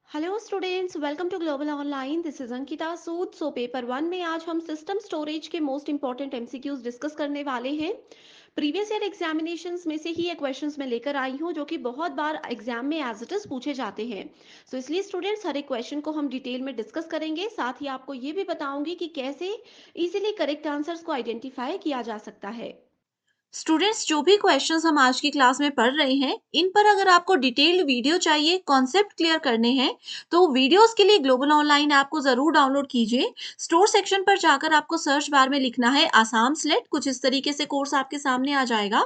Hello students, welcome to global online. This is Ankita Sood. So paper one में आज हम system storage के most important MCQs discuss करने वाले हैं। प्रीवियस ईयर एग्जामिनेशंस में से ही ये क्वेश्चंस मैं लेकर आई हूँ जो कि बहुत बार एग्जाम में एज इट इज पूछे जाते हैं। सो इसलिए स्टूडेंट्स, हर एक क्वेश्चन को हम डिटेल में डिस्कस करेंगे। साथ ही आपको ये भी बताऊंगी कि कैसे इजीली करेक्ट आंसर्स को आइडेंटिफाई किया जा सकता है। स्टूडेंट्स, जो भी क्वेश्चंस हम आज की क्लास में पढ़ रहे हैं, इन पर अगर आपको डिटेल्ड वीडियो चाहिए, कॉन्सेप्ट क्लियर करने हैं, तो वीडियोस के लिए ग्लोबल ऑनलाइन ऐप को जरूर डाउनलोड कीजिए। स्टोर सेक्शन पर जाकर आपको सर्च बार में लिखना है आसाम स्लेट। कुछ इस तरीके से कोर्स आपके सामने आ जाएगा।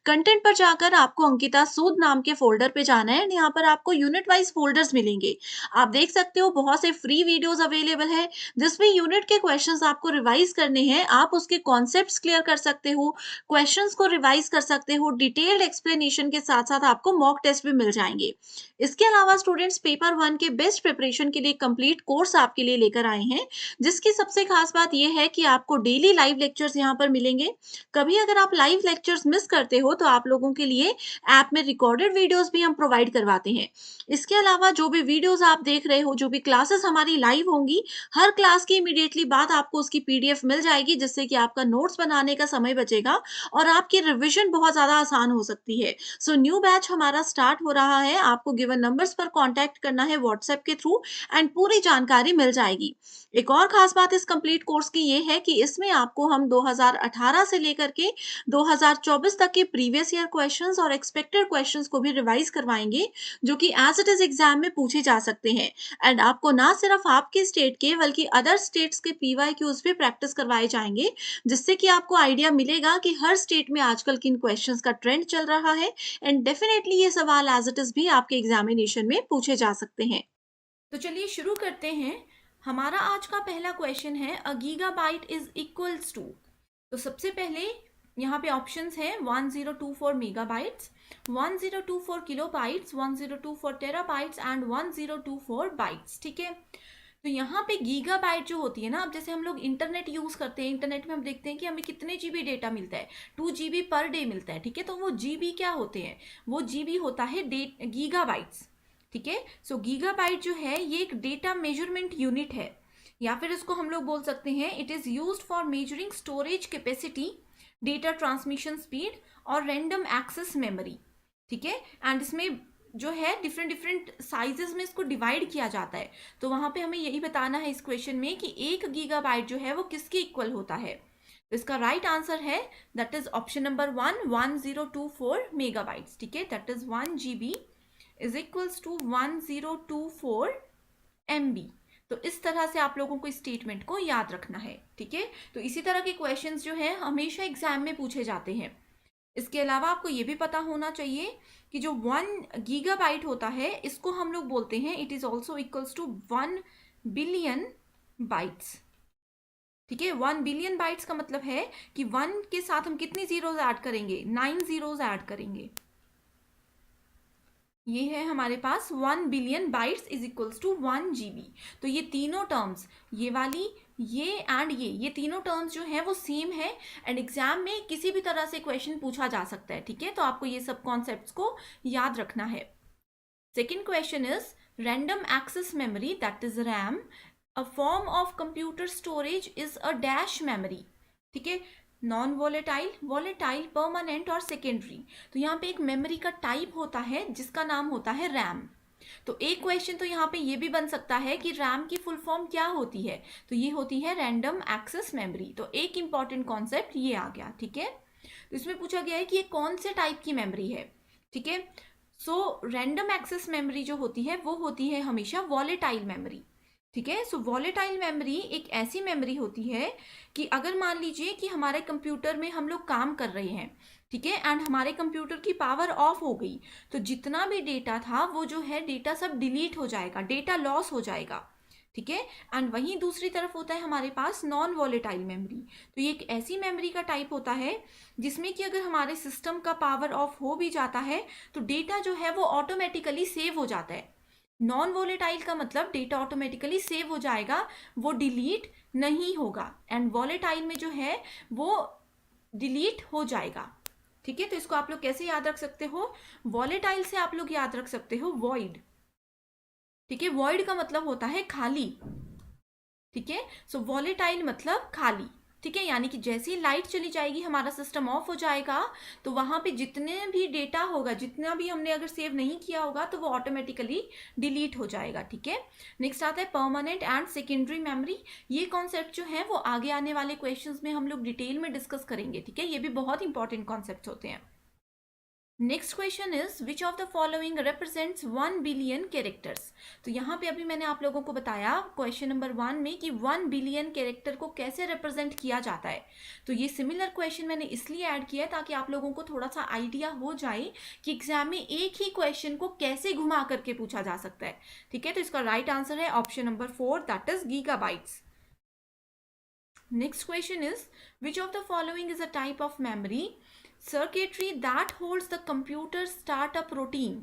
कंटेंट पर जाकर आपको अंकिता सूद नाम के फोल्डर पे जाना है। यहाँ पर आपको यूनिट वाइज फोल्डर्स मिलेंगे। आप देख सकते हो बहुत से फ्री वीडियोस अवेलेबल है, जिसमें यूनिट के क्वेश्चंस आपको रिवाइज करने हैं। आप उसके कॉन्सेप्ट्स क्लियर कर सकते हो, क्वेश्चंस को रिवाइज कर सकते हो। डिटेल्ड एक्सप्लेनेशन के साथ साथ आपको मॉक टेस्ट भी मिल जाएंगे। इसके अलावा स्टूडेंट्स, पेपर वन के बेस्ट प्रिपरेशन के लिए कंप्लीट कोर्स आपके लिए लेकर आए हैं, जिसकी सबसे खास बात यह है कि आपको डेली लाइव लेक्चर्स यहाँ पर मिलेंगे। कभी अगर आप लाइव लेक्चर्स मिस करते हो तो आप लोगों के लिए ऐप में रिकॉर्डेड वीडियोस भी हम प्रोवाइड करवाते हैं। इसके अलावा जो भी वीडियोस आप देख रहे हो, जो भी क्लासेस हमारी लाइव होंगी, हर क्लास की इमीडिएटली बाद आपको उसकी पीडीएफ मिल जाएगी, जिससे कि आपका नोट्स बनाने का समय बचेगा और आपकी रिवीजन बहुत ज़्यादा आसान हो सकती है। सो न्यू बैच हमारा स्टार्ट हो रहा है। आपको गिवन नंबर्स पर कॉन्टैक्ट करना है व्हाट्सएप के थ्रू, एंड पूरी जानकारी मिल जाएगी। एक और खास बात इस कंप्लीट कोर्स की ये है कि इसमें आपको हम 2018 से लेकर के 2024 तक के प्रीवियस ईयर क्वेश्चंस और एक्सपेक्टेड क्वेश्चंस को भी रिवाइज करवाएंगे, जो कि एज इट इज एग्जाम में पूछे जा सकते हैं। एंड आपको ना सिर्फ आपके स्टेट के बल्कि अदर स्टेट्स के पीवाईक्यूज भी प्रैक्टिस करवाए जाएंगे, जिससे कि आपको आइडिया मिलेगा कि हर स्टेट में आजकल किन क्वेश्चंस का ट्रेंड चल रहा है। एंड डेफिनेटली ये सवाल एज इट इज भी आपके एग्जामिनेशन में पूछे जा सकते हैं। तो चलिए शुरू करते हैं। हमारा आज का पहला क्वेश्चन है, अ गीगाबाइट इज इक्वल्स टू। तो सबसे पहले यहाँ पे ऑप्शंस हैं 1024 megabytes, 1024 kilobytes, 1024 terabytes and 1024 bytes. ठीक है। तो यहाँ पे गीगाबाइट जो होती है ना, अब जैसे हम लोग इंटरनेट यूज करते हैं, इंटरनेट में हम देखते हैं कि हमें कितने जीबी डेटा मिलता है, 2 GB पर डे मिलता है। ठीक है। तो वो जीबी क्या होते हैं, वो जीबी होता है गीगाबाइट्स। ठीक है। सो गीगाबाइट जो है ये एक डेटा मेजरमेंट यूनिट है, या फिर इसको हम लोग बोल सकते हैं it is used for measuring storage capacity, data transmission speed और रैंडम एक्सेस मेमोरी। ठीक है। एंड इसमें जो है डिफरेंट डिफरेंट साइजेस में इसको डिवाइड किया जाता है। तो वहां पे हमें यही बताना है इस क्वेश्चन में कि 1 गीगाबाइट जो है वो किसके इक्वल होता है। तो इसका राइट आंसर है that is option number 1024 megabytes. ठीक है। That is 1 GB is equals to 1024 MB। तो इस तरह से आप लोगों को स्टेटमेंट को याद रखना है। ठीक है। तो इसी तरह के क्वेश्चंस जो है हमेशा एग्जाम में पूछे जाते हैं। इसके अलावा आपको ये भी पता होना चाहिए कि जो 1 गीगाबाइट होता है इसको हम लोग बोलते हैं it is also equals to 1 billion bytes. ठीक है। 1 बिलियन बाइट्स का मतलब है कि 1 के साथ हम कितनी जीरोज ऐड करेंगे, 9 जीरोज ऐड करेंगे। ये है हमारे पास 1 billion bytes is equals to 1 GB। तो ये तीनों टर्म्स, ये वाली, ये एंड ये तीनों टर्म्स जो है वो सेम है। एंड एग्जाम में किसी भी तरह से क्वेश्चन पूछा जा सकता है। ठीक है। तो आपको ये सब कॉन्सेप्ट्स को याद रखना है। Second question is random access memory that is RAM, a form of computer storage is a dash memory. ठीक है। नॉन वॉलेटाइल, वॉलेटाइल, परमानेंट और सेकेंडरी। तो यहाँ पे एक मेमोरी का टाइप होता है जिसका नाम होता है रैम। तो एक क्वेश्चन तो यहाँ पे ये भी बन सकता है कि रैम की फुल फॉर्म क्या होती है, तो ये होती है रैंडम एक्सेस मेमोरी। तो एक इंपॉर्टेंट कॉन्सेप्ट ये आ गया। ठीक है। तो इसमें पूछा गया है कि ये कौन से टाइप की मेमोरी है। ठीक है। सो रैंडम एक्सेस मेमोरी जो होती है वो होती है हमेशा वॉलेटाइल मेमोरी। ठीक है। सो वॉलेटाइल मेमोरी एक ऐसी मेमोरी होती है कि अगर मान लीजिए कि हमारे कंप्यूटर में हम लोग काम कर रहे हैं, ठीक है, एंड हमारे कंप्यूटर की पावर ऑफ हो गई, तो जितना भी डेटा था वो जो है डेटा सब डिलीट हो जाएगा, डेटा लॉस हो जाएगा। ठीक है। एंड वहीं दूसरी तरफ होता है हमारे पास नॉन वॉलेटाइल मेमोरी। तो ये एक ऐसी मेमोरी का टाइप होता है जिसमें कि अगर हमारे सिस्टम का पावर ऑफ हो भी जाता है तो डेटा जो है वो ऑटोमेटिकली सेव हो जाता है। नॉन वॉलेटाइल का मतलब डेटा ऑटोमेटिकली सेव हो जाएगा, वो डिलीट नहीं होगा। एंड वॉलेटाइल में जो है वो डिलीट हो जाएगा। ठीक है। तो इसको आप लोग कैसे याद रख सकते हो, वॉलेटाइल से आप लोग याद रख सकते हो वॉइड। ठीक है। वॉइड का मतलब होता है खाली, ठीक है। सो वॉलेटाइल मतलब खाली, ठीक है। यानी कि जैसे ही लाइट चली जाएगी हमारा सिस्टम ऑफ हो जाएगा, तो वहां पे जितने भी डेटा होगा, जितना भी हमने अगर सेव नहीं किया होगा, तो वो ऑटोमेटिकली डिलीट हो जाएगा, ठीक है। नेक्स्ट आता है परमानेंट एंड सेकेंडरी मेमोरी। ये कॉन्सेप्ट जो है वो आगे आने वाले क्वेश्चंस में हम लोग डिटेल में डिस्कस करेंगे, ठीक है। ये भी बहुत इंपॉर्टेंट कॉन्सेप्ट होते हैं। Next question is which of the following represents 1 billion characters. तो यहाँ पे अभी मैंने आप लोगों को बताया क्वेश्चन नंबर 1 में कि 1 बिलियन कैरेक्टर को कैसे रिप्रेजेंट किया जाता है। तो ये सिमिलर क्वेश्चन मैंने इसलिए ऐड किया है ताकि आप लोगों को थोड़ा सा आइडिया हो जाए कि एग्जाम में एक ही क्वेश्चन को कैसे घुमा करके पूछा जा सकता है, ठीक है। तो इसका राइट आंसर है option number 4, that is gigabytes. Next question is which of the following is a type of memory circuitry that holds the computer startup routine.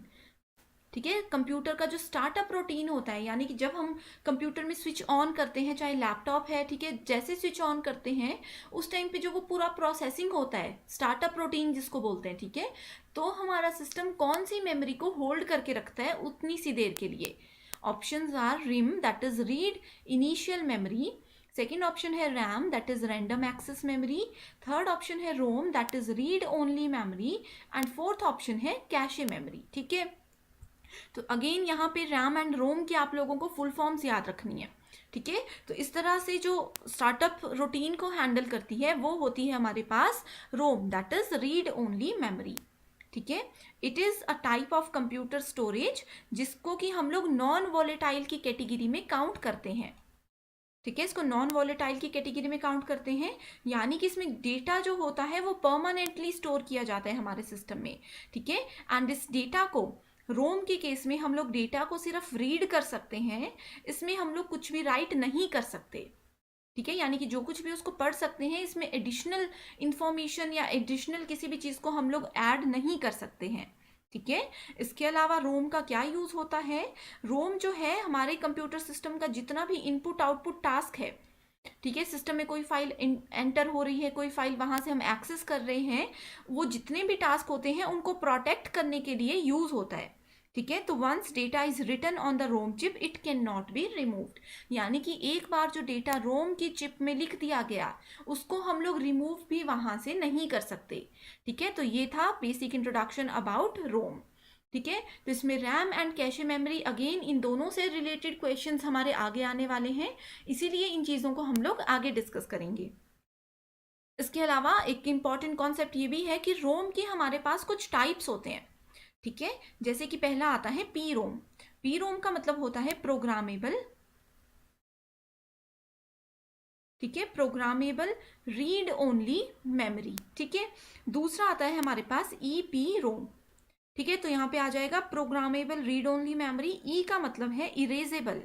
ठीक है, कंप्यूटर का जो स्टार्टअप रूटीन होता है, यानी कि जब हम कंप्यूटर में स्विच ऑन करते हैं, चाहे लैपटॉप है, ठीक है, जैसे स्विच ऑन करते हैं उस टाइम पे जो वो पूरा प्रोसेसिंग होता है, स्टार्टअप रूटीन जिसको बोलते हैं, ठीक है, तो हमारा सिस्टम कौन सी मेमोरी को होल्ड करके रखता है उतनी सी देर के लिए। Options are rim that is read initial memory, second option है RAM that is random access memory, third option है ROM that is read only memory and fourth option है कैशे मेमोरी, ठीक है। तो अगेन यहाँ पे रैम एंड रोम की आप लोगों को फुल फॉर्म्स याद रखनी है, ठीक है। तो इस तरह से जो स्टार्टअप रूटीन को हैंडल करती है वो होती है हमारे पास ROM that is read only memory, ठीक है। It is a type of computer storage जिसको कि हम लोग नॉन वॉलेटाइल की कैटेगरी में काउंट करते हैं, ठीक है। इसको नॉन वॉलेटाइल की कैटेगरी में काउंट करते हैं, यानी कि इसमें डेटा जो होता है वो परमानेंटली स्टोर किया जाता है हमारे सिस्टम में, ठीक है। एंड इस डेटा को रोम के केस में हम लोग डेटा को सिर्फ रीड कर सकते हैं, इसमें हम लोग कुछ भी राइट नहीं कर सकते, ठीक है। यानी कि जो कुछ भी उसको पढ़ सकते हैं, इसमें एडिशनल इंफॉर्मेशन या एडिशनल किसी भी चीज़ को हम लोग ऐड नहीं कर सकते हैं, ठीक है। इसके अलावा रोम का क्या यूज होता है, रोम जो है हमारे कंप्यूटर सिस्टम का जितना भी इनपुट आउटपुट टास्क है, ठीक है, सिस्टम में कोई फाइल एंटर हो रही है, कोई फाइल वहां से हम एक्सेस कर रहे हैं, वो जितने भी टास्क होते हैं उनको प्रोटेक्ट करने के लिए यूज होता है, ठीक है। तो once data is written on the ROM chip it can not be removed, यानी कि एक बार जो डेटा रोम की चिप में लिख दिया गया उसको हम लोग रिमूव भी वहां से नहीं कर सकते, ठीक है। तो ये था बेसिक इंट्रोडक्शन अबाउट रोम, ठीक है। तो इसमें RAM and cache memory again in दोनों से रिलेटेड क्वेश्चंस हमारे आगे आने वाले हैं, इसीलिए इन चीज़ों को हम लोग आगे डिस्कस करेंगे। इसके अलावा एक इम्पॉर्टेंट कॉन्सेप्ट ये भी है कि रोम के हमारे पास कुछ टाइप्स होते हैं, ठीक है। जैसे कि पहला आता है पी रोम। पी रोम का मतलब होता है प्रोग्रामेबल, ठीक है, प्रोग्रामेबल रीड ओनली मेमोरी, ठीक है। दूसरा आता है हमारे पास ई पी रोम, ठीक है। तो यहाँ पे आ जाएगा प्रोग्रामेबल रीड ओनली मेमोरी, ई का मतलब है इरेजेबल,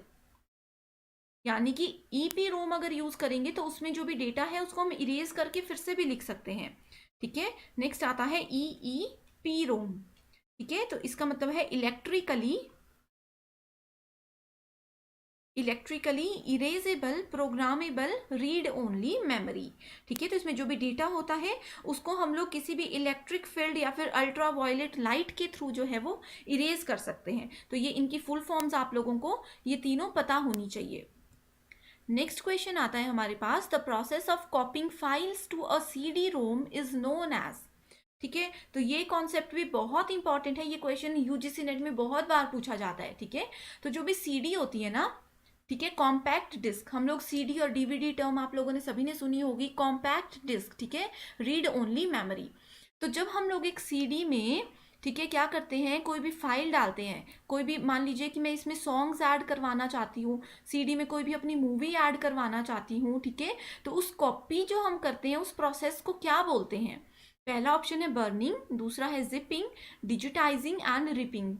यानी कि ईपी रोम अगर यूज करेंगे तो उसमें जो भी डेटा है उसको हम इरेज करके फिर से भी लिख सकते हैं, ठीक है। नेक्स्ट आता है ई ई पी रोम, ठीक है। तो इसका मतलब है electrically erasable programmable read only memory, ठीक है। तो इसमें जो भी डेटा होता है उसको हम लोग किसी भी इलेक्ट्रिक फील्ड या फिर अल्ट्रा वायलेट लाइट के थ्रू जो है वो इरेज कर सकते हैं। तो ये इनकी फुल फॉर्म्स आप लोगों को ये तीनों पता होनी चाहिए। नेक्स्ट क्वेश्चन आता है हमारे पास, the process of copying files to a CD ROM is known as, ठीक है। तो ये कॉन्सेप्ट भी बहुत इंपॉर्टेंट है, ये क्वेश्चन यूजीसी नेट में बहुत बार पूछा जाता है, ठीक है। तो जो भी CD होती है ना, ठीक है, कॉम्पैक्ट डिस्क, हम लोग CD और DVD टर्म आप लोगों ने सभी ने सुनी होगी, कॉम्पैक्ट डिस्क, ठीक है, रीड ओनली मेमोरी। तो जब हम लोग एक CD में, ठीक है, क्या करते हैं, कोई भी फाइल डालते हैं, कोई भी मान लीजिए कि मैं इसमें सॉन्ग्स ऐड करवाना चाहती हूँ, CD में कोई भी अपनी मूवी ऐड करवाना चाहती हूँ, ठीक है, तो उस कॉपी जो हम करते हैं उस प्रोसेस को क्या बोलते हैं। पहला ऑप्शन है बर्निंग, दूसरा है जिपिंग, डिजिटाइजिंग एंड रिपिंग।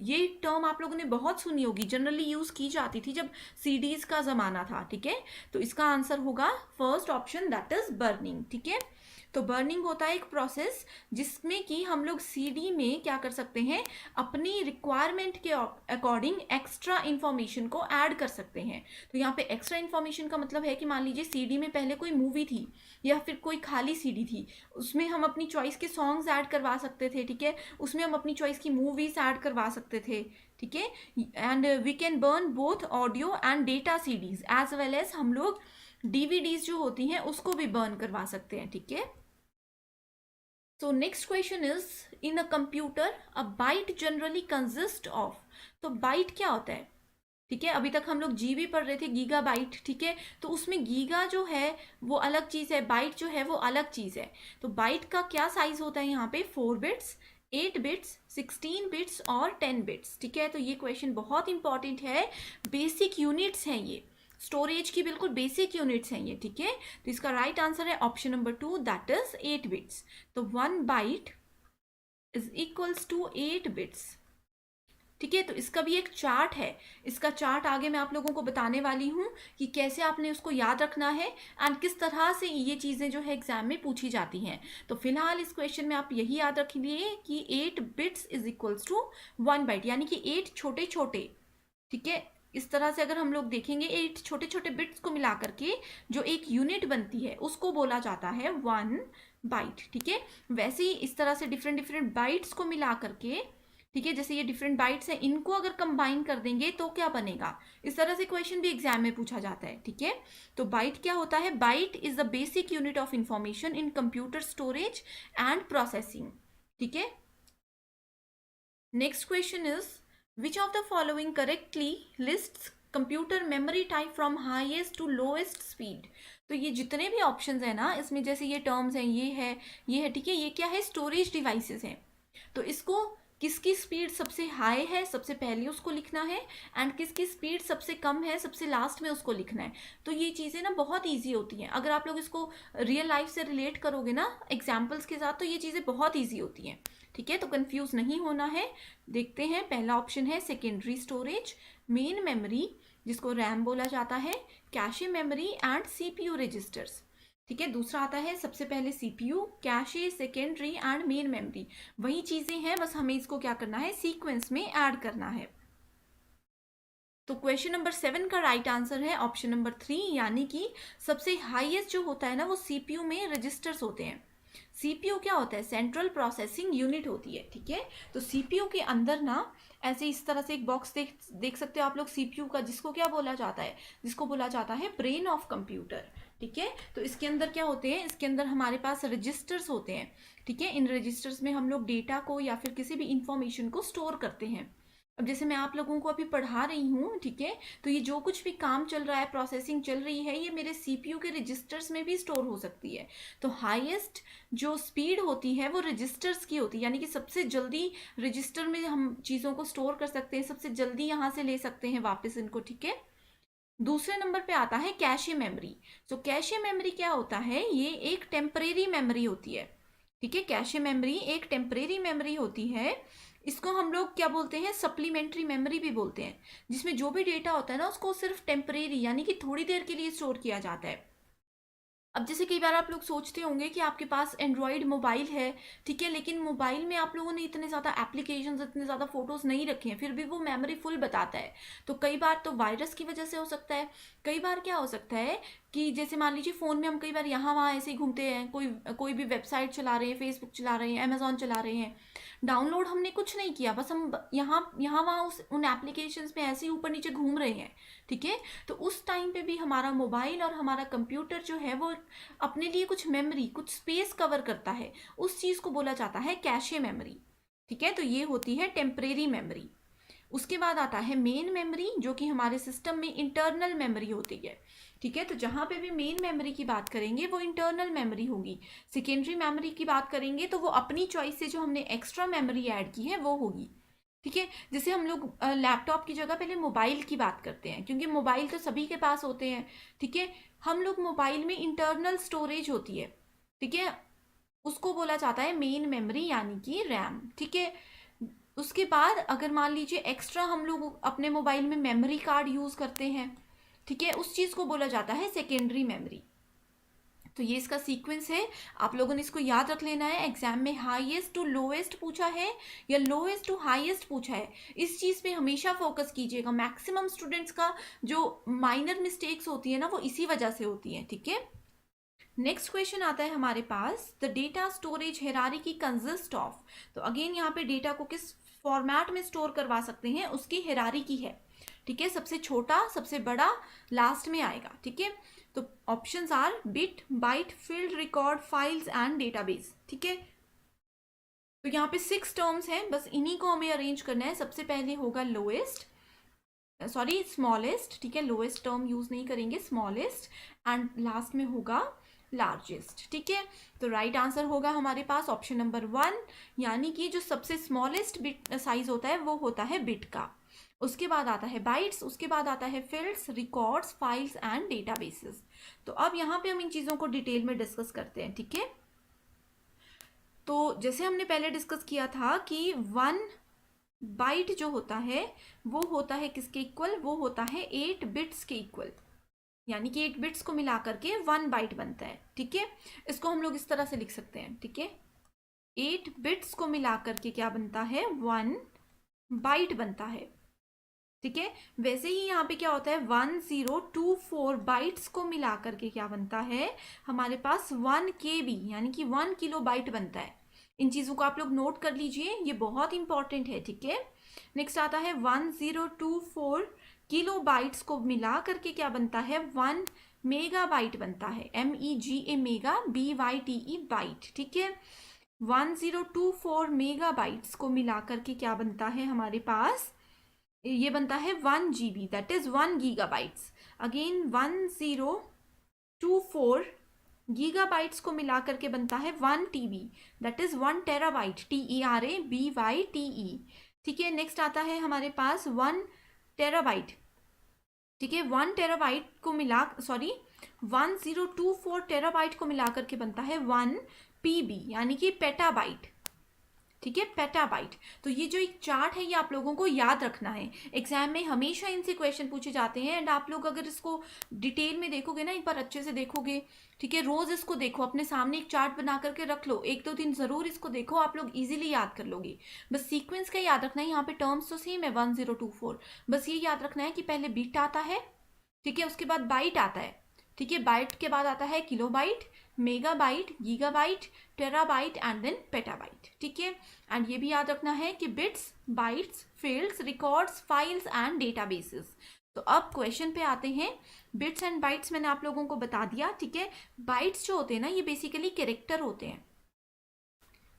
ये टर्म आप लोगों ने बहुत सुनी होगी, जनरली यूज की जाती थी जब CDs का जमाना था, ठीक है। तो इसका आंसर होगा first option that is burning, ठीक है। तो बर्निंग होता है एक प्रोसेस जिसमें कि हम लोग CD में क्या कर सकते हैं, अपनी रिक्वायरमेंट के अकॉर्डिंग एक्स्ट्रा इन्फॉर्मेशन को ऐड कर सकते हैं। तो यहाँ पे एक्स्ट्रा इन्फॉर्मेशन का मतलब है कि मान लीजिए CD में पहले कोई मूवी थी या फिर कोई खाली CD थी, उसमें हम अपनी चॉइस के सॉन्ग्स ऐड करवा सकते थे, ठीक है, उसमें हम अपनी चॉइस की मूवीज ऐड करवा सकते थे, ठीक है, and we can burn both audio and data CDs as well as हम लोग डीवीडीज जो होती हैं उसको भी बर्न करवा सकते हैं, ठीक है। So next question is, in a computer a byte generally consist of, तो बाइट क्या होता है, ठीक है। अभी तक हम लोग जीबी पढ़ रहे थे, गीगा बाइट, ठीक है। तो उसमें गीगा जो है वो अलग चीज है, बाइट जो है वो अलग चीज है। तो बाइट का क्या साइज होता है यहाँ पे, 4 बिट्स, 8 बिट्स, 16 बिट्स और 10 बिट्स, ठीक है। तो ये क्वेश्चन बहुत इंपॉर्टेंट है, बेसिक यूनिट्स हैं ये, स्टोरेज की बिल्कुल बेसिक यूनिट्स हैं ये, ठीक है। तो इसका राइट आंसर है option number 2, that is 8 bits. तो 1 byte is equals to 8 bits, ठीक है। तो इसका भी एक चार्ट है, इसका चार्ट आगे मैं आप लोगों को बताने वाली हूँ कि कैसे आपने उसको याद रखना है एंड किस तरह से ये चीज़ें जो है एग्जाम में पूछी जाती हैं। तो फिलहाल इस क्वेश्चन में आप यही याद रखिए कि 8 bits is equals to 1 byte, यानी कि 8 छोटे छोटे, ठीक है। इस तरह से अगर हम लोग देखेंगे 8 छोटे छोटे बिट्स को मिला करके जो एक यूनिट बनती है उसको बोला जाता है 1 बाइट, ठीक है। वैसे ही इस तरह से डिफरेंट डिफरेंट बाइट्स को मिला करके, ठीक है, जैसे ये डिफरेंट बाइट्स हैं इनको अगर कंबाइन कर देंगे तो क्या बनेगा, इस तरह से क्वेश्चन भी एग्जाम में पूछा जाता है, ठीक है। तो बाइट क्या होता है, byte is the basic unit of information in computer storage and processing, ठीक है। Next question is, which of the following correctly lists computer memory type from highest to lowest speed। तो ये जितने भी ऑप्शंस हैं ना इसमें, जैसे ये टर्म्स हैं, ये है, ठीक है, ये क्या है, स्टोरेज डिवाइसेस हैं। तो इसको किसकी स्पीड सबसे हाई है सबसे पहले उसको लिखना है, एंड किसकी स्पीड सबसे कम है सबसे लास्ट में उसको लिखना है। तो ये चीज़ें ना बहुत ईजी होती हैं, अगर आप लोग इसको रियल लाइफ से रिलेट करोगे ना एग्जाम्पल्स के साथ तो ये चीज़ें बहुत ईजी होती हैं, ठीक है। तो कंफ्यूज नहीं होना है। देखते हैं, पहला ऑप्शन है सेकेंडरी स्टोरेज, मेन मेमोरी जिसको रैम बोला जाता है, cache memory and CPU registers, ठीक है। दूसरा आता है सबसे पहले CPU, cache, secondary and main memory, वही चीजें हैं, बस हमें इसको क्या करना है, सीक्वेंस में ऐड करना है। तो क्वेश्चन नंबर 7 का राइट आंसर है ऑप्शन नंबर 3, यानी कि सबसे हाईएस्ट जो होता है ना वो सीपीयू में रजिस्टर्स होते हैं। सीपीयू क्या होता है, सेंट्रल प्रोसेसिंग यूनिट होती है, ठीक है। तो सीपीयू के अंदर ना ऐसे इस तरह से एक बॉक्स देख सकते हो आप लोग सीपीयू का, जिसको क्या बोला जाता है, जिसको बोला जाता है ब्रेन ऑफ कंप्यूटर, ठीक है। तो इसके अंदर क्या होते हैं, इसके अंदर हमारे पास रजिस्टर्स होते हैं, ठीक है। इन रजिस्टर्स में हम लोग डेटा को या फिर किसी भी इंफॉर्मेशन को स्टोर करते हैं। अब जैसे मैं आप लोगों को अभी पढ़ा रही हूँ, ठीक है, तो ये जो कुछ भी काम चल रहा है, प्रोसेसिंग चल रही है, ये मेरे सीपीयू के रजिस्टर्स में भी स्टोर हो सकती है। तो हाईएस्ट जो स्पीड होती है वो रजिस्टर्स की होती है, यानी कि सबसे जल्दी रजिस्टर में हम चीज़ों को स्टोर कर सकते हैं, सबसे जल्दी यहाँ से ले सकते हैं वापस इनको, ठीक है। दूसरे नंबर पे आता है कैशे मेमोरी। तो कैशे मेमोरी क्या होता है, ये एक टेम्परेरी मेमोरी होती है, ठीक है। कैशे मेमोरी एक टेम्परेरी मेमोरी होती है, इसको हम लोग क्या बोलते हैं, सप्लीमेंट्री मेमोरी भी बोलते हैं, जिसमें जो भी डेटा होता है ना उसको सिर्फ टेम्परेरी यानी कि थोड़ी देर के लिए स्टोर किया जाता है। अब जैसे कई बार आप लोग सोचते होंगे कि आपके पास एंड्रॉयड मोबाइल है, ठीक है, लेकिन मोबाइल में आप लोगों ने इतने ज़्यादा एप्लीकेशंस, इतने ज़्यादा फोटोज़ नहीं रखे हैं, फिर भी वो मेमोरी फुल बताता है। तो कई बार तो वायरस की वजह से हो सकता है, कई बार क्या हो सकता है कि जैसे मान लीजिए फ़ोन में हम कई बार यहाँ वहाँ ऐसे ही घूमते हैं, कोई भी वेबसाइट चला रहे हैं, फेसबुक चला रहे हैं, अमेजोन चला रहे हैं, डाउनलोड हमने कुछ नहीं किया, बस हम यहाँ वहाँ उन एप्लीकेशंस में ऐसे ही ऊपर नीचे घूम रहे हैं, ठीक है। तो उस टाइम पे भी हमारा मोबाइल और हमारा कंप्यूटर जो है वो अपने लिए कुछ मेमोरी, कुछ स्पेस कवर करता है, उस चीज़ को बोला जाता है कैशे मेमोरी, ठीक है। तो ये होती है टेम्परेरी मेमोरी। उसके बाद आता है मेन मेमोरी, जो कि हमारे सिस्टम में इंटरनल मेमोरी होती है, ठीक है। तो जहाँ पे भी मेन मेमोरी की बात करेंगे वो इंटरनल मेमोरी होगी। सेकेंडरी मेमोरी की बात करेंगे तो वो अपनी चॉइस से जो हमने एक्स्ट्रा मेमोरी ऐड की है वो होगी, ठीक है। जैसे हम लोग लैपटॉप की जगह पहले मोबाइल की बात करते हैं, क्योंकि मोबाइल तो सभी के पास होते हैं, ठीक है। हम लोग मोबाइल में इंटरनल स्टोरेज होती है, ठीक है, उसको बोला जाता है मेन मेमोरी यानी कि रैम, ठीक है। उसके बाद अगर मान लीजिए एक्स्ट्रा हम लोग अपने मोबाइल में मेमोरी कार्ड यूज़ करते हैं, ठीक है, उस चीज़ को बोला जाता है सेकेंडरी मेमोरी। तो ये इसका सीक्वेंस है, आप लोगों ने इसको याद रख लेना है। एग्जाम में हाईएस्ट टू लोएस्ट पूछा है या लोएस्ट टू हाईएस्ट पूछा है, इस चीज़ पे हमेशा फोकस कीजिएगा। मैक्सिमम स्टूडेंट्स का जो माइनर मिस्टेक्स होती है ना वो इसी वजह से होती है, ठीक है। नेक्स्ट क्वेश्चन आता है हमारे पास, the data storage hierarchy consist of. तो अगेन यहाँ पे डेटा को किस फॉर्मेट में स्टोर करवा सकते हैं उसकी हायरार्की है, ठीक है। सबसे छोटा सबसे बड़ा लास्ट में आएगा, ठीक है। तो options are bit, byte, field, record, files and database, ठीक है। तो यहाँ पे 6 टर्म्स हैं, बस इन्हीं को हमें अरेंज करना है। सबसे पहले होगा लोएस्ट, सॉरी स्मॉलेस्ट, ठीक है, लोएस्ट टर्म यूज नहीं करेंगे, स्मॉलेस्ट, एंड लास्ट में होगा लार्जेस्ट, ठीक है। तो राइट आंसर होगा हमारे पास ऑप्शन नंबर 1, यानी कि जो सबसे स्मॉलेस्ट बिट साइज होता है वो होता है बिट का। उसके बाद आता है बाइट्स, उसके बाद आता है fields, records, files and databases. तो अब यहाँ पे हम इन चीज़ों को डिटेल में डिस्कस करते हैं, ठीक है। तो जैसे हमने पहले डिस्कस किया था कि 1 बाइट जो होता है वो होता है किसके इक्वल, वो होता है 8 बिट्स के इक्वल, यानी कि 8 बिट्स को मिला करके 1 बाइट बनता है, ठीक है। इसको हम लोग इस तरह से लिख सकते हैं, ठीक है। 8 बिट्स को मिला करके क्या बनता है, 1 बाइट बनता है, ठीक है। वैसे ही यहाँ पे क्या होता है, 1024 बाइट्स को मिला करके क्या बनता है हमारे पास 1 KB यानी कि 1 किलो बाइट बनता है। इन चीज़ों को आप लोग नोट कर लीजिए, ये बहुत इंपॉर्टेंट है, ठीक है। नेक्स्ट आता है 1024 किलो बाइट्स को मिला करके क्या बनता है, 1 मेगा बाइट बनता है, MEGA मेगा, BYTE बाइट, ठीक है। 1024 मेगा बाइट्स को मिला करके क्या बनता है हमारे पास, ये बनता है 1 GB, that is 1 gigabytes. Again 1024 gigabytes को मिला करके बनता है 1 TB, that is 1 terabyte, TERABYTE, ठीक है। नेक्स्ट आता है हमारे पास 1 टेराबाइट, ठीक है। 1 टेराबाइट को मिला 1024 टेराबाइट को मिला करके बनता है 1 PB यानी कि पेटाबाइट, ठीक है, पेटाबाइट। तो ये जो एक चार्ट है ये आप लोगों को याद रखना है, एग्जाम में हमेशा इनसे क्वेश्चन पूछे जाते हैं। एंड आप लोग अगर इसको डिटेल में देखोगे ना, एक बार अच्छे से देखोगे, ठीक है, रोज इसको देखो, अपने सामने एक चार्ट बना करके रख लो, 1-2 दिन जरूर इसको देखो, आप लोग इजीली याद कर लोगे। बस सीक्वेंस का याद रखना है, यहाँ पे टर्म्स तो सेम है 1024, बस ये याद रखना है कि पहले बिट आता है, ठीक है, उसके बाद बाइट आता है, ठीक है, बाइट के बाद आता है kilobyte, megabyte, gigabyte, terabyte and then petabyte, ठीक है। एंड ये भी याद रखना है कि bits, bytes, fields, records, files and databases. तो अब क्वेश्चन पे आते हैं। बिट्स एंड बाइट्स मैंने आप लोगों को बता दिया, ठीक है। बाइट्स जो होते हैं ना ये बेसिकली कैरेक्टर होते हैं,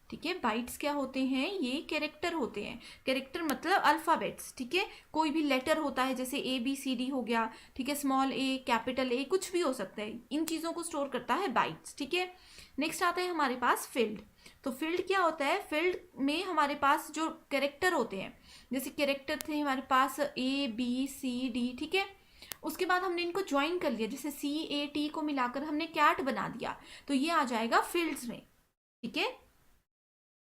ठीक है। बाइट्स क्या होते हैं, ये कैरेक्टर होते हैं, कैरेक्टर मतलब अल्फाबेट्स, ठीक है। कोई भी लेटर होता है जैसे ABCD हो गया, ठीक है, स्मॉल a कैपिटल A कुछ भी हो सकता है, इन चीज़ों को स्टोर करता है बाइट्स, ठीक है। नेक्स्ट आता है हमारे पास फील्ड। तो फील्ड क्या होता है, फील्ड में हमारे पास जो कैरेक्टर होते हैं, जैसे कैरेक्टर थे हमारे पास ABCD, ठीक है। उसके बाद हमने इनको ज्वाइन कर लिया, जैसे CAT को मिलाकर हमने कैट बना दिया, तो ये आ जाएगा फील्ड्स में, ठीक है।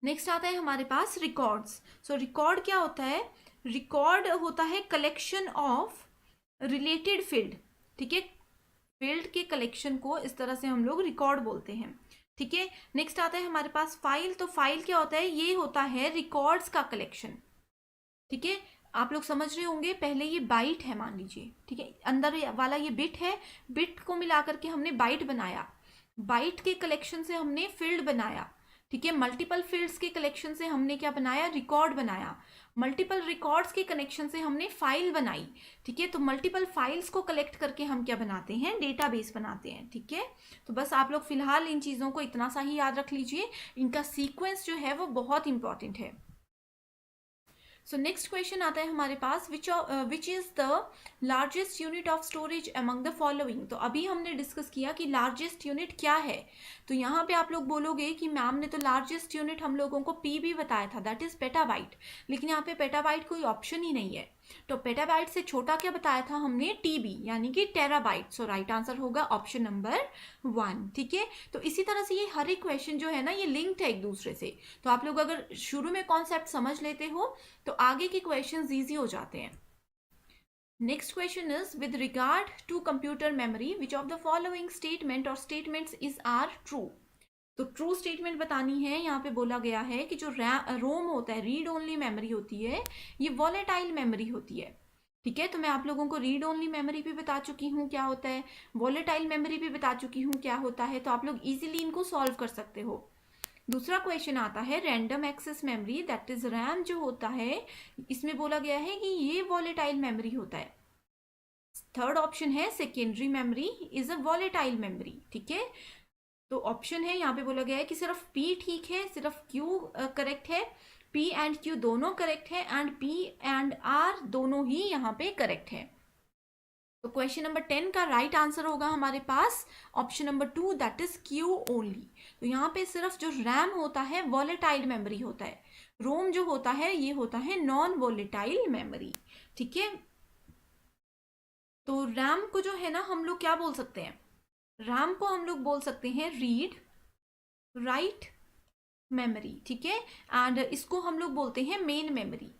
नेक्स्ट आता है हमारे पास रिकॉर्ड्स। सो रिकॉर्ड क्या होता है, रिकॉर्ड होता है कलेक्शन ऑफ रिलेटेड फील्ड, ठीक है। फील्ड के कलेक्शन को इस तरह से हम लोग रिकॉर्ड बोलते हैं, ठीक है। नेक्स्ट आता है हमारे पास फाइल। तो फाइल क्या होता है, ये होता है रिकॉर्ड्स का कलेक्शन, ठीक है। आप लोग समझ रहे होंगे, पहले ये बाइट है मान लीजिए, ठीक है, अंदर वाला ये बिट है, बिट को मिला करके हमने बाइट बनाया, बाइट के कलेक्शन से हमने फील्ड बनाया, ठीक है। मल्टीपल फील्ड्स के कलेक्शन से हमने क्या बनाया, रिकॉर्ड बनाया। मल्टीपल रिकॉर्ड्स के कनेक्शन से हमने फाइल बनाई, ठीक है। तो मल्टीपल फाइल्स को कलेक्ट करके हम क्या बनाते हैं, डेटाबेस बनाते हैं, ठीक है। तो बस आप लोग फिलहाल इन चीज़ों को इतना सा ही याद रख लीजिए, इनका सीक्वेंस जो है वो बहुत इंपॉर्टेंट है। सो नेक्स्ट क्वेश्चन आता है हमारे पास, which is the largest unit of storage among the following. तो अभी हमने डिस्कस किया कि लार्जेस्ट यूनिट क्या है, तो यहाँ पे आप लोग बोलोगे कि मैम ने तो लार्जेस्ट यूनिट हम लोगों को PB बताया था, दैट इज पेटाबाइट, लेकिन यहाँ पे पेटाबाइट कोई ऑप्शन ही नहीं है। तो पेटाबाइट से छोटा क्या बताया था हमने, TB यानी कि टेराबाइट। सो राइट आंसर होगा ऑप्शन नंबर 1, ठीक है। तो इसी तरह से ये हर एक क्वेश्चन जो है ना ये लिंक्ड है एक दूसरे से, तो आप लोग अगर शुरू में कॉन्सेप्ट समझ लेते हो तो आगे के क्वेश्चंस इजी हो जाते हैं। Next question is, with regard to computer memory which of the following statement or statements is are true. तो ट्रू स्टेटमेंट बतानी है। यहाँ पे बोला गया है कि जो रोम होता है, रीड ओनली मेमोरी होती है, ये वॉलेटाइल मेमोरी होती है, ठीक है। तो मैं आप लोगों को रीड ओनली मेमोरी भी बता चुकी हूँ क्या होता है, वॉलेटाइल मेमोरी भी बता चुकी हूँ क्या होता है, तो आप लोग इजीली इनको सॉल्व कर सकते हो, दूसरा क्वेश्चन आता है random access memory, that is RAM जो होता है, इसमें बोला गया है कि ये वॉलेटाइल मेमोरी होता है। थर्ड ऑप्शन है secondary memory is a volatile memory. ठीक है, तो ऑप्शन है यहाँ पे बोला गया है कि सिर्फ पी ठीक है, सिर्फ क्यू करेक्ट है, पी एंड क्यू दोनों करेक्ट है एंड पी एंड आर दोनों ही यहाँ पे करेक्ट है। तो क्वेश्चन नंबर 10 का राइट आंसर होगा हमारे पास option number 2, that is Q only. तो यहाँ पे सिर्फ जो रैम होता है वॉलेटाइल मेमोरी होता है, रोम जो होता है ये होता है नॉन वॉलेटाइल मेमोरी। ठीक है, तो रैम को जो है ना हम लोग क्या बोल सकते हैं, रैम को हम लोग बोल सकते हैं रीड राइट मेमोरी। ठीक है, एंड इसको हम लोग बोलते हैं मेन मेमोरी।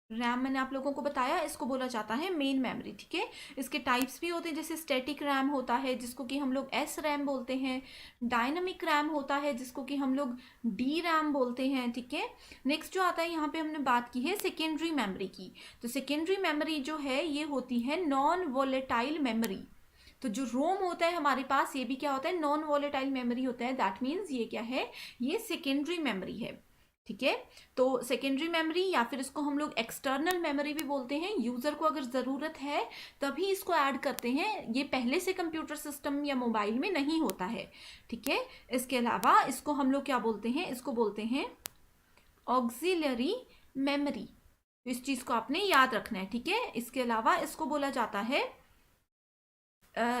रैम मैंने आप लोगों को बताया, इसको बोला जाता है मेन मेमोरी। ठीक है, इसके टाइप्स भी होते हैं, जैसे स्टैटिक रैम होता है जिसको कि हम लोग एस रैम बोलते हैं, डायनामिक रैम होता है जिसको कि हम लोग डी रैम बोलते हैं। ठीक है, नेक्स्ट जो आता है यहाँ पे हमने बात की है सेकेंडरी मेमोरी की। तो सेकेंडरी मेमोरी जो है ये होती है नॉन वॉलेटाइल मेमोरी। तो जो रोम होता है हमारे पास ये भी क्या होता है, नॉन वॉलेटाइल मेमोरी होता है। दैट मीन्स ये क्या है, ये सेकेंडरी मेमोरी है। ठीक है, तो सेकेंडरी मेमोरी या फिर इसको हम लोग एक्सटर्नल मेमोरी भी बोलते हैं। यूजर को अगर ज़रूरत है तभी इसको ऐड करते हैं, ये पहले से कंप्यूटर सिस्टम या मोबाइल में नहीं होता है। ठीक है, इसके अलावा इसको हम लोग क्या बोलते हैं, इसको बोलते हैं ऑक्सिलरी मेमोरी। तो इस चीज़ को आपने याद रखना है। ठीक है, इसके अलावा इसको बोला जाता है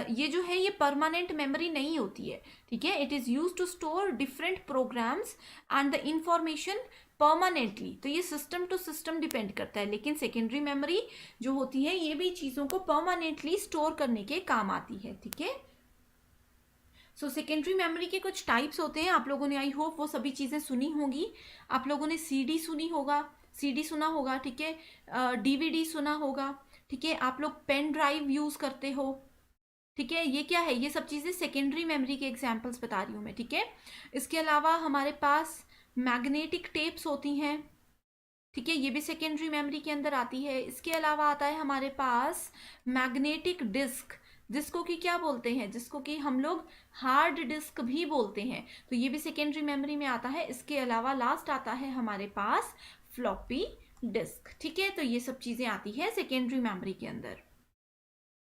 ये जो है ये परमानेंट मेमोरी नहीं होती है। ठीक है, it is use to store different programs and the information permanently. तो ये सिस्टम टू सिस्टम डिपेंड करता है, लेकिन सेकेंडरी मेमोरी जो होती है ये भी चीज़ों को परमानेंटली स्टोर करने के काम आती है। ठीक है, सो सेकेंडरी मेमोरी के कुछ टाइप्स होते हैं, आप लोगों ने आई होप वो सभी चीज़ें सुनी होंगी। आप लोगों ने सीडी सुनी होगा, सीडी सुना होगा। ठीक है, डीवीडी सुना होगा। ठीक है, आप लोग पेन ड्राइव यूज़ करते हो। ठीक है, ये क्या है, ये सब चीज़ें सेकेंडरी मेमोरी के एग्जांपल्स बता रही हूँ मैं। ठीक है, इसके अलावा हमारे पास मैग्नेटिक टेप्स होती हैं। ठीक है, ये भी सेकेंडरी मेमोरी के अंदर आती है। इसके अलावा आता है हमारे पास मैग्नेटिक डिस्क, जिसको कि क्या बोलते हैं, जिसको कि हम लोग हार्ड डिस्क भी बोलते हैं। तो ये भी सेकेंडरी मेमोरी में आता है। इसके अलावा लास्ट आता है हमारे पास फ्लॉपी डिस्क। ठीक है, तो ये सब चीज़ें आती है सेकेंडरी मेमोरी के अंदर।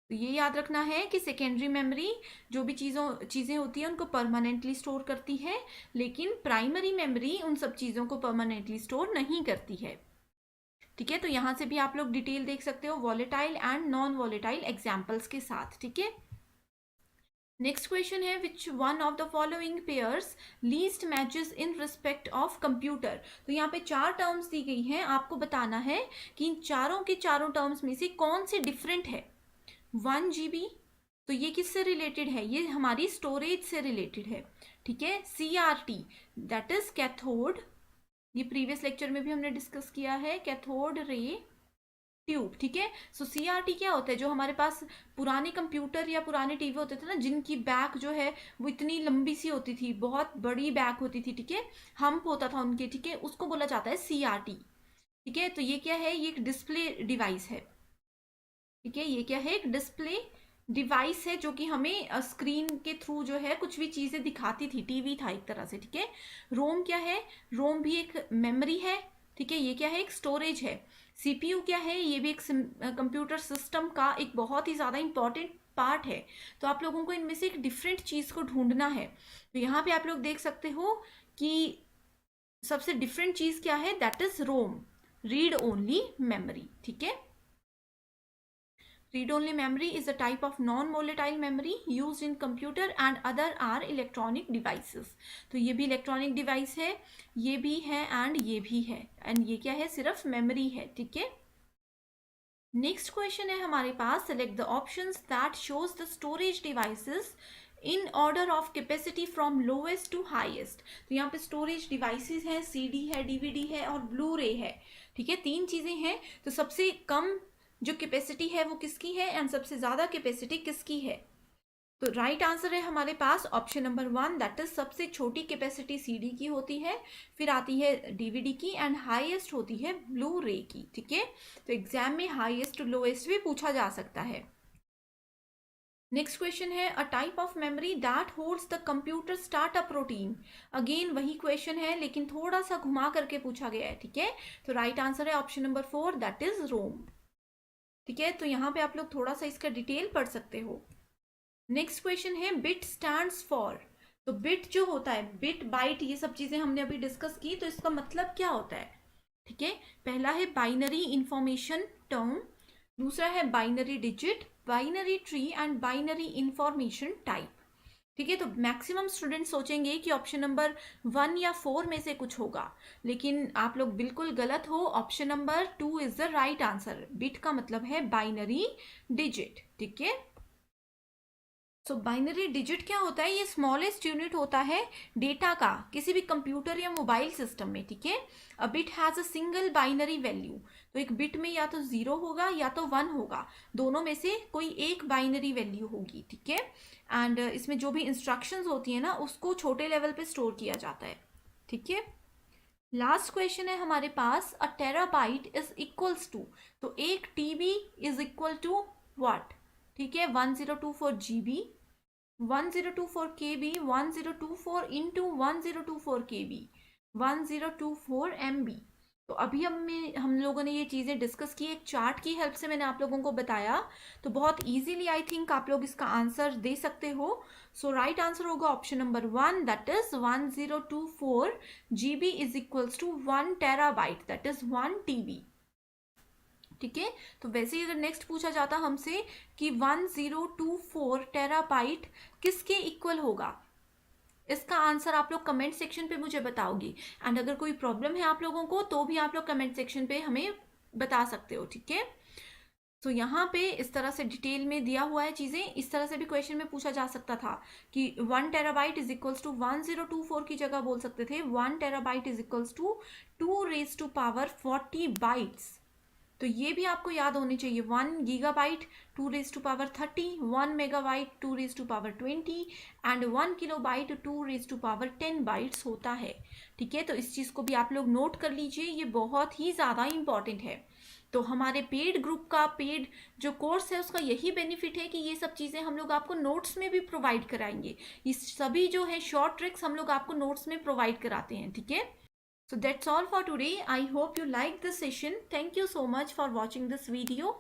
तो ये याद रखना है कि सेकेंडरी मेमोरी जो भी चीज़ें होती हैं उनको परमानेंटली स्टोर करती है, लेकिन प्राइमरी मेमोरी उन सब चीज़ों को परमानेंटली स्टोर नहीं करती है। ठीक है, तो यहाँ से भी आप लोग डिटेल देख सकते हो volatile and non volatile examples के साथ। ठीक है, नेक्स्ट क्वेश्चन है which one of the following pairs least matches in respect of computer. तो यहाँ पे 4 टर्म्स दी गई हैं, आपको बताना है कि इन चारों के चारों टर्म्स में से कौन से डिफरेंट है। 1 GB, तो ये किससे रिलेटेड है, ये हमारी स्टोरेज से रिलेटेड है। ठीक है, CRT दैट इज कैथोड, ये प्रीवियस लेक्चर में भी हमने डिस्कस किया है, कैथोड रे ट्यूब। ठीक है, सो CRT क्या होता है, जो हमारे पास पुराने कंप्यूटर या पुराने टीवी होते थे ना, जिनकी बैक जो है वो इतनी लंबी सी होती थी, बहुत बड़ी बैक होती थी। ठीक है, हम्प होता था उनके। ठीक है, उसको बोला जाता है CRT। ठीक है, तो ये क्या है, ये एक डिस्प्ले डिवाइस है। ठीक है, ये क्या है, एक डिस्प्ले डिवाइस है जो कि हमें स्क्रीन के थ्रू जो है कुछ भी चीज़ें दिखाती थी, टीवी था एक तरह से। ठीक है, रोम क्या है, रोम भी एक मेमोरी है। ठीक है, ये क्या है, एक स्टोरेज है। CPU क्या है, ये भी एक कंप्यूटर सिस्टम का एक बहुत ही ज़्यादा इंपॉर्टेंट पार्ट है। तो आप लोगों को इनमें से एक डिफरेंट चीज़ को ढूंढना है। तो यहाँ पे आप लोग देख सकते हो कि सबसे डिफरेंट चीज़ क्या है, that is ROM, read only memory. ठीक है, read-only memory is a type of non-volatile memory used in computer and other are electronic devices। तो ये भी इलेक्ट्रॉनिक डिवाइस है, ये भी है एंड ये भी है, एंड ये क्या है, सिर्फ मेमोरी है। ठीक है, नेक्स्ट क्वेश्चन है हमारे पास, select the options that shows the storage devices in order of capacity from lowest to highest. तो यहाँ पे स्टोरेज डिवाइसेस है, CD है, DVD है और ब्लू रे है। ठीक है, 3 चीज़ें हैं। तो सबसे कम जो कैपेसिटी है वो किसकी है एंड सबसे ज़्यादा कैपेसिटी किसकी है। तो राइट आंसर है हमारे पास ऑप्शन नंबर 1, दैट इज सबसे छोटी कैपेसिटी CD की होती है, फिर आती है DVD की एंड हाईएस्ट होती है ब्लू रे की। ठीक है, तो एग्जाम में हाईएस्ट टू लोएस्ट भी पूछा जा सकता है। नेक्स्ट क्वेश्चन है अ type of memory that holds the computer startup routine. Again वही क्वेश्चन है लेकिन थोड़ा सा घुमा करके पूछा गया है, ठीक है। तो राइट आंसर है ऑप्शन नंबर 4, दैट इज रोम। ठीक है, तो यहाँ पे आप लोग थोड़ा सा इसका डिटेल पढ़ सकते हो। नेक्स्ट क्वेश्चन है बिट स्टैंड्स फॉर। तो बिट जो होता है, बिट बाइट ये सब चीजें हमने अभी डिस्कस की, तो इसका मतलब क्या होता है, ठीक है। पहला है बाइनरी इंफॉर्मेशन टर्म, दूसरा है binary digit, binary tree and binary information type. ठीक है, तो मैक्सिमम स्टूडेंट सोचेंगे कि ऑप्शन नंबर 1 या 4 में से कुछ होगा, लेकिन आप लोग बिल्कुल गलत हो। Option number 2 is the right answer. Bit का मतलब है बाइनरी डिजिट, ठीक है। सो बाइनरी डिजिट क्या होता है, ये स्मॉलेस्ट यूनिट होता है डेटा का किसी भी कंप्यूटर या मोबाइल सिस्टम में, ठीक है। A bit has a single binary value. तो एक बिट में या तो 0 होगा या तो 1 होगा, दोनों में से कोई एक बाइनरी वैल्यू होगी, ठीक है। एंड इसमें जो भी इंस्ट्रक्शंस होती है ना, उसको छोटे लेवल पे स्टोर किया जाता है, ठीक है। लास्ट क्वेश्चन है हमारे पास, a terabyte is equals to. तो एक TB is equal to what, ठीक है, 1024 GB, 1024 KB, 1024 into 1024 KB, 1024 MB। तो अभी हम लोगों ने ये चीज़ें डिस्कस की, एक चार्ट की हेल्प से मैंने आप लोगों को बताया, तो बहुत इजीली आई थिंक आप लोग इसका आंसर दे सकते हो। सो राइट आंसर होगा option number 1, that is 1024 GB is equals to 1 terabyte, that is 1 TB, ठीक है। तो वैसे ही अगर नेक्स्ट पूछा जाता हमसे कि 1024 टेराबाइट किसके इक्वल होगा, इसका आंसर आप लोग कमेंट सेक्शन पे मुझे बताओगी। एंड अगर कोई प्रॉब्लम है आप लोगों को तो भी आप लोग कमेंट सेक्शन पे हमें बता सकते हो, ठीक है। तो यहाँ पे इस तरह से डिटेल में दिया हुआ है चीज़ें, इस तरह से भी क्वेश्चन में पूछा जा सकता था कि 1 टेराबाइट इज इक्वल्स टू 1024 की जगह बोल सकते थे 1 terabyte is equals to 2 raise to power 40 bytes. तो ये भी आपको याद होनी चाहिए, 1 gigabyte 2 raise to power 30, 1 megabyte 2 raise to power 20 and 1 kilobyte 2 raise to power 10 bytes होता है, ठीक है। तो इस चीज़ को भी आप लोग नोट कर लीजिए, ये बहुत ही ज़्यादा इंपॉर्टेंट है। तो हमारे पेड ग्रुप का, पेड जो कोर्स है उसका यही बेनिफिट है कि ये सब चीज़ें हम लोग आपको नोट्स में भी प्रोवाइड कराएंगे। ये सभी जो है शॉर्ट ट्रिक्स हम लोग आपको नोट्स में प्रोवाइड कराते हैं, ठीक है। So that's all for today. I hope you liked this session. Thank you so much for watching this video.